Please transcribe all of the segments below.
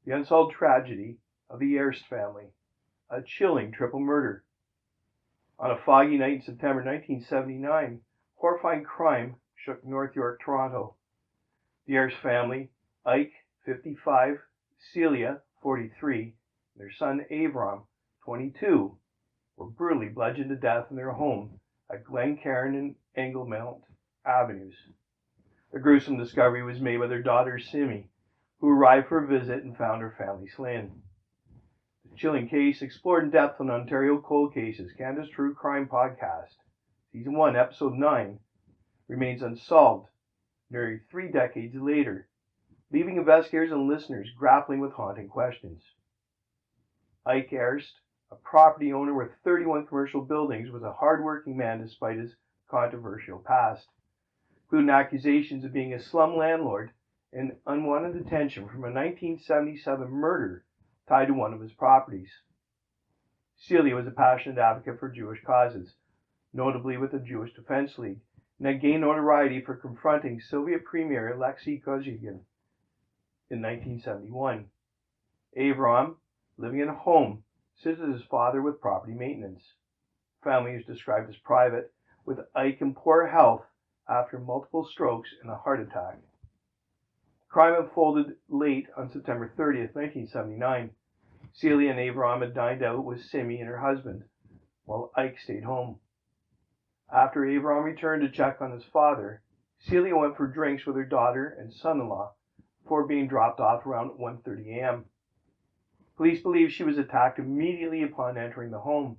The unsolved tragedy of the Airst family, a chilling triple murder. On a foggy night in September 1979, horrifying crime shook North York, Toronto. The Airst family, Ike, 55, Celia, 43, and their son Avrom, 22, were brutally bludgeoned to death in their home at Glencairn and Englemount Avenues. The gruesome discovery was made by their daughter Simmie, who arrived for a visit and found her family slain. The chilling case explored in depth on Ontario Cold Cases, Canada's True Crime Podcast. Season 1, Episode 9, remains unsolved nearly 3 decades later, leaving investigators and listeners grappling with haunting questions. Ike Airst, a property owner with 31 commercial buildings, was a hard-working man despite his controversial past, including accusations of being a slum landlord and unwanted attention from a 1977 murder tied to one of his properties. Celia was a passionate advocate for Jewish causes, notably with the Jewish Defense League, and had gained notoriety for confronting Soviet Premier Alexei Kosygin in 1971. Avrom, living in a home, assisted his father with property maintenance. Family is described as private, with Ike in poor health after multiple strokes and a heart attack. Crime unfolded late on September 30th, 1979. Celia and Avrom had dined out with Simmie and her husband, while Ike stayed home. After Avrom returned to check on his father, Celia went for drinks with her daughter and son-in-law before being dropped off around 1:30 a.m. Police believe she was attacked immediately upon entering the home,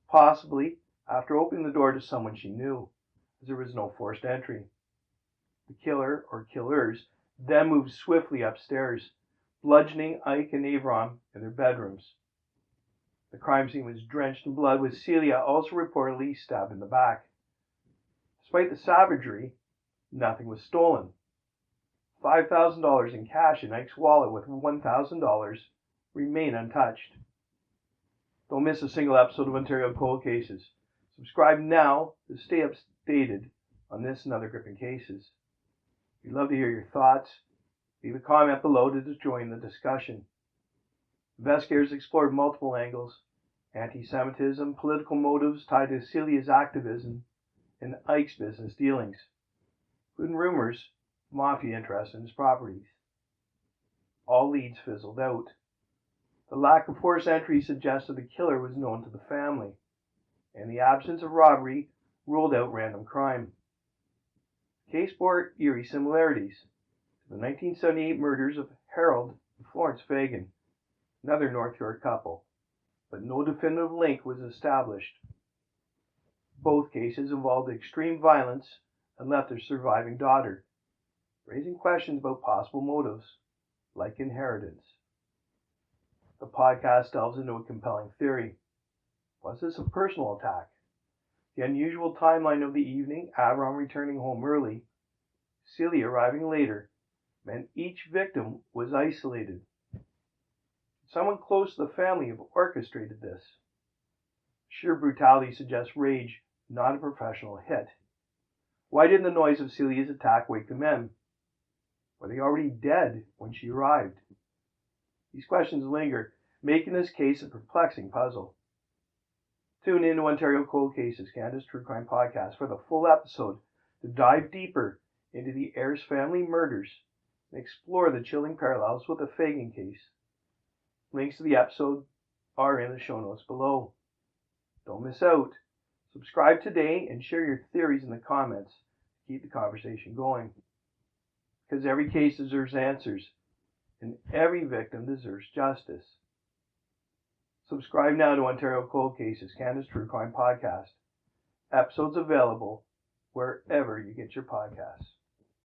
possibly after opening the door to someone she knew, as there was no forced entry. The killer, or killers, then moved swiftly upstairs, bludgeoning Ike and Avrom in their bedrooms. The crime scene was drenched in blood, with Celia also reportedly stabbed in the back. Despite the savagery, nothing was stolen. $5,000 in cash in Ike's wallet with $1,000 remain untouched. Don't miss a single episode of Ontario Cold Cases. Subscribe now to stay updated on this and other gripping cases. We'd love to hear your thoughts. Leave a comment below to join the discussion. Investigators explored multiple angles: anti-Semitism, political motives tied to Celia's activism, and Ike's business dealings, including rumors of Mafia interest in his properties. All leads fizzled out. The lack of forced entry suggested the killer was known to the family, and the absence of robbery ruled out random crime. The case bore eerie similarities to the 1978 murders of Harold and Florence Fagan, another North York couple, but no definitive link was established. Both cases involved extreme violence and left their surviving daughter, raising questions about possible motives, like inheritance. The podcast delves into a compelling theory. Was this a personal attack? The unusual timeline of the evening, Avrom returning home early, Celia arriving later, meant each victim was isolated. Someone close to the family have orchestrated this. Sheer brutality suggests rage, not a professional hit. Why didn't the noise of Celia's attack wake the men? Were they already dead when she arrived? These questions linger, making this case a perplexing puzzle. Tune in to Ontario Cold Cases, Canada's True Crime Podcast, for the full episode to dive deeper into the Airst family murders and explore the chilling parallels with the Fagan case. Links to the episode are in the show notes below. Don't miss out. Subscribe today and share your theories in the comments to keep the conversation going. Because every case deserves answers, and every victim deserves justice. Subscribe now to Ontario Cold Cases, Canada's True Crime Podcast. Episodes available wherever you get your podcasts.